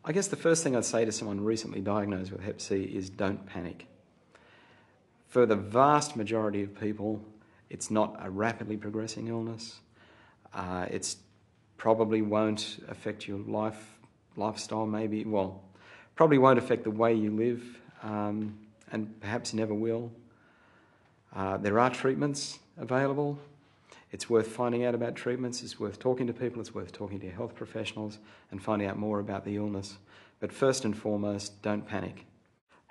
I guess the first thing I'd say to someone recently diagnosed with Hep C is don't panic. For the vast majority of people, it's not a rapidly progressing illness. It's probably won't affect your lifestyle, probably won't affect the way you live, and perhaps never will. There are treatments available. It's worth finding out about treatments. It's worth talking to people. It's worth talking to your health professionals and finding out more about the illness. But first and foremost, don't panic.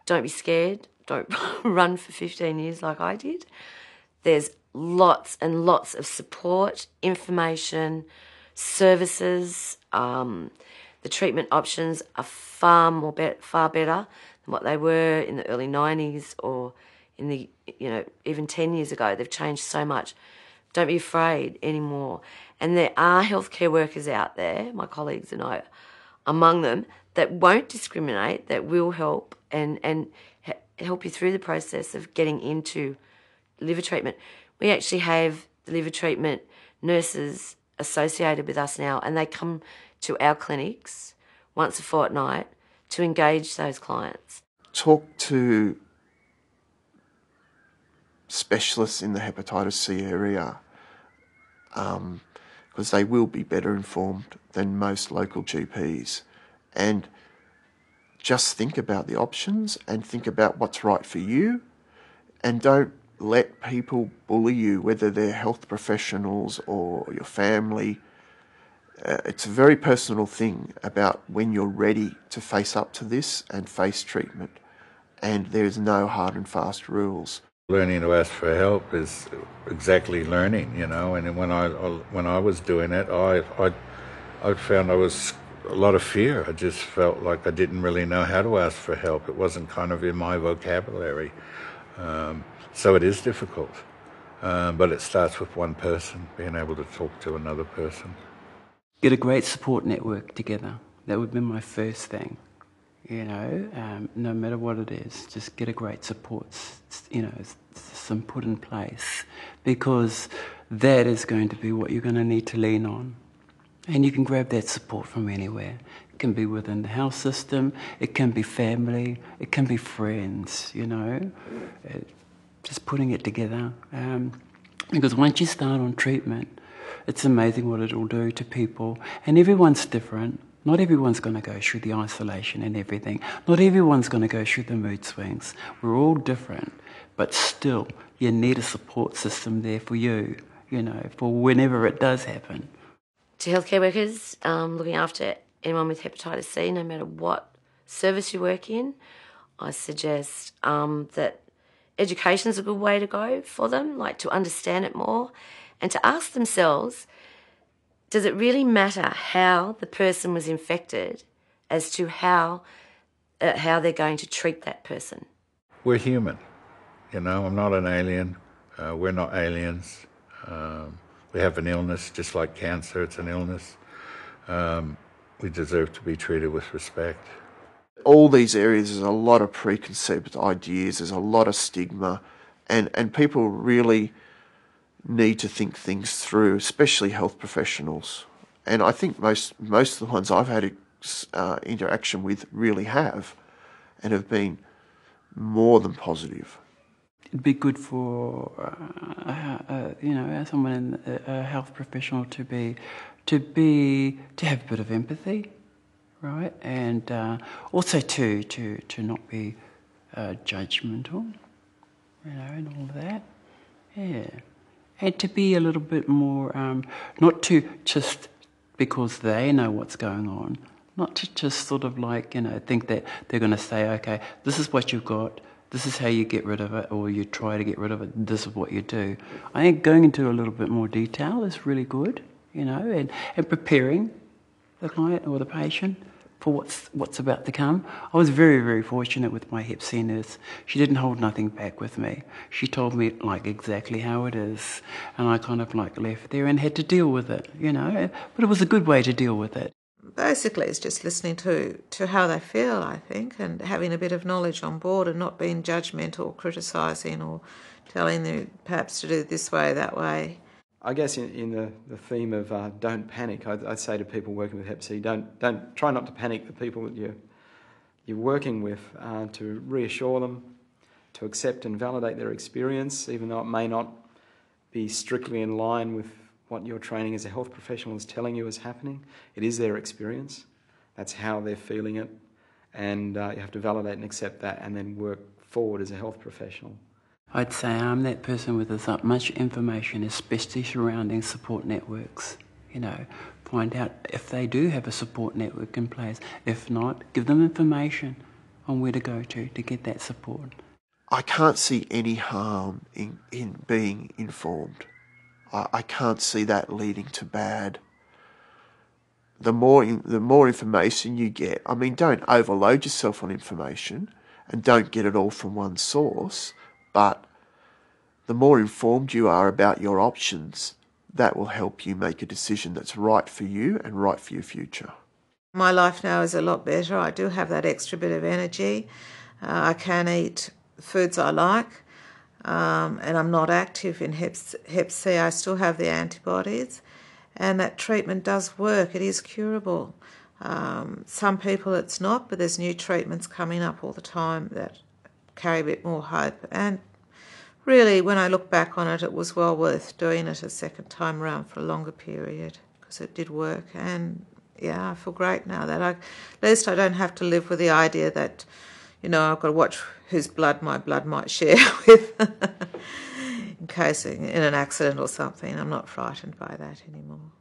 Don't be scared. Don't run for 15 years like I did. There's lots and lots of support, information, services. The treatment options are far better than what they were in the early 90s or in the, even 10 years ago. They've changed so much. Don't be afraid anymore. And there are healthcare workers out there, my colleagues and I among them, that won't discriminate, that will help and help you through the process of getting into liver treatment. We actually have the liver treatment nurses associated with us now, and they come to our clinics once a fortnight to engage those clients. Talk to specialists in the hepatitis C area, because they will be better informed than most local GPs. And just think about the options and think about what's right for you, and don't let people bully you, whether they're health professionals or your family. It's a very personal thing about when you're ready to face up to this and face treatment, and there's no hard and fast rules. Learning to ask for help is exactly learning, and when I was doing it, I found I was a lot of fear. I just felt like I didn't really know how to ask for help. It wasn't kind of in my vocabulary. So it is difficult, but it starts with one person, being able to talk to another person. Get a great support network together. That would be my first thing. No matter what it is, just get a great support, system put in place, because that is going to be what you're going to need to lean on. And you can grab that support from anywhere. It can be within the health system, it can be family, it can be friends, just putting it together. Because once you start on treatment, it's amazing what it'll do to people. And everyone's different. Not everyone's going to go through the isolation and everything. Not everyone's going to go through the mood swings. We're all different. But still, you need a support system there for you, for whenever it does happen. To healthcare workers looking after anyone with hepatitis C, no matter what service you work in, I suggest that education is a good way to go for them, like to understand it more and to ask themselves, does it really matter how the person was infected as to how they're going to treat that person? We're human, I'm not an alien. We're not aliens. We have an illness, just like cancer, it's an illness. We deserve to be treated with respect. All these areas, there's a lot of preconceived ideas, there's a lot of stigma, and people really need to think things through, especially health professionals. And I think most of the ones I've had interaction with really have, and have been more than positive. It'd be good for someone, a health professional, to have a bit of empathy, right? And also to not be judgmental, and all of that. Yeah, and to be a little bit more, not to just because they know what's going on, not to just sort of think that they're going to say, okay, this is what you've got. This is how you get rid of it, or you try to get rid of it. This is what you do. I think going into a little bit more detail is really good, and preparing the client or the patient for what's about to come. I was very, very fortunate with my Hep C nurse. She didn't hold nothing back with me. She told me exactly how it is, and I kind of left there and had to deal with it, But it was a good way to deal with it. Basically, it's just listening to how they feel, I think, and having a bit of knowledge on board and not being judgmental, criticising or telling them perhaps to do it this way, that way. I guess in the theme of don't panic, I'd say to people working with Hep C, don't try not to panic the people that you're working with, to reassure them, to accept and validate their experience, even though it may not be strictly in line with what your training as a health professional is telling you is happening. It is their experience. That's how they're feeling it. And you have to validate and accept that and then work forward as a health professional. I'd say I'm that person with as much information, especially surrounding support networks. You know, find out if they do have a support network in place. If not, give them information on where to go to get that support. I can't see any harm in being informed. I can't see that leading to bad. The more information you get, I mean, don't overload yourself on information and don't get it all from one source, but the more informed you are about your options, that will help you make a decision that's right for you and right for your future. My life now is a lot better. I do have that extra bit of energy. I can eat foods I like, and I'm not active in Hep C. I still have the antibodies, and that treatment does work. It is curable. Some people it's not, but there's new treatments coming up all the time that carry a bit more hope. And really, when I look back on it, it was well worth doing it a second time around for a longer period because it did work. And yeah, I feel great now that at least I don't have to live with the idea that, you know, I've got to watch whose blood my blood might share with in case in an accident or something. I'm not frightened by that anymore.